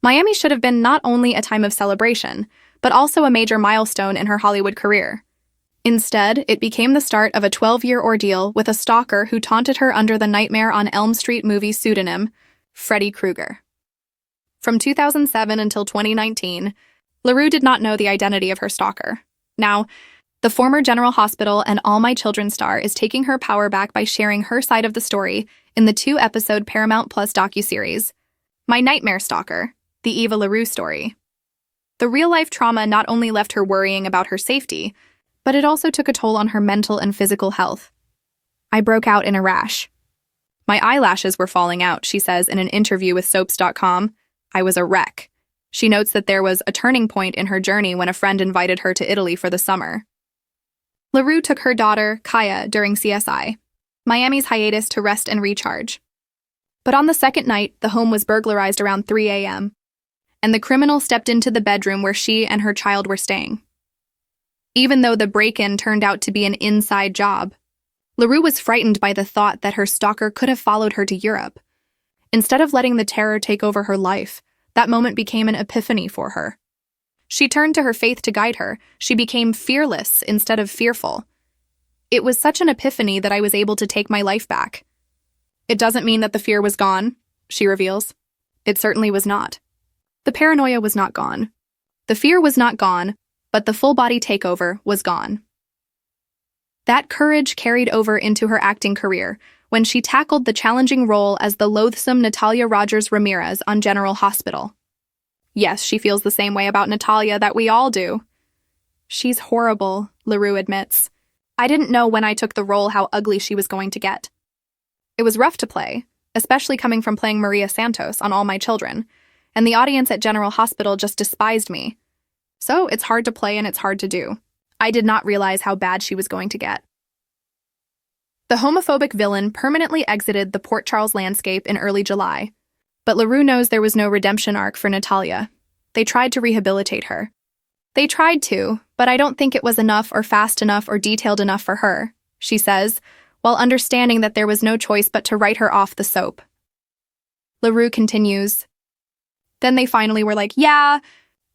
Miami should have been not only a time of celebration, but also a major milestone in her Hollywood career. Instead, it became the start of a 12-year ordeal with a stalker who taunted her under the Nightmare on Elm Street movie pseudonym, Freddy Krueger. From 2007 until 2019, LaRue did not know the identity of her stalker. Now, the former General Hospital and All My Children star is taking her power back by sharing her side of the story in the 2-episode Paramount Plus docuseries, My Nightmare Stalker, the Eva LaRue story. The real-life trauma not only left her worrying about her safety, but it also took a toll on her mental and physical health. I broke out in a rash. My eyelashes were falling out, she says in an interview with Soaps.com. I was a wreck. She notes that there was a turning point in her journey when a friend invited her to Italy for the summer. LaRue took her daughter, Kaya, during CSI, Miami's hiatus, to rest and recharge. But on the second night, the home was burglarized around 3 a.m., and the criminal stepped into the bedroom where she and her child were staying. Even though the break-in turned out to be an inside job, LaRue was frightened by the thought that her stalker could have followed her to Europe. Instead of letting the terror take over her life, that moment became an epiphany for her. She turned to her faith to guide her. She became fearless instead of fearful. It was such an epiphany that I was able to take my life back. It doesn't mean that the fear was gone, she reveals. It certainly was not. The paranoia was not gone. The fear was not gone, but the full-body takeover was gone. That courage carried over into her acting career when she tackled the challenging role as the loathsome Natalia Rogers Ramirez on General Hospital. Yes, she feels the same way about Natalia that we all do. She's horrible, LaRue admits. I didn't know when I took the role how ugly she was going to get. It was rough to play, especially coming from playing Maria Santos on All My Children, and the audience at General Hospital just despised me. So it's hard to play and it's hard to do. I did not realize how bad she was going to get. The homophobic villain permanently exited the Port Charles landscape in early July, but LaRue knows there was no redemption arc for Natalia. They tried to rehabilitate her. They tried to, but I don't think it was enough or fast enough or detailed enough for her, she says, while understanding that there was no choice but to write her off the soap. LaRue continues, Then they finally were like, yeah,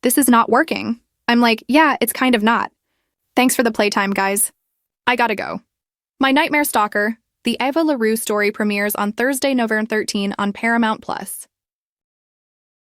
this is not working. I'm like, yeah, it's kind of not. Thanks for the playtime, guys. I gotta go. My Nightmare Stalker, the Eva LaRue story, premieres on Thursday, November 13 on Paramount Plus.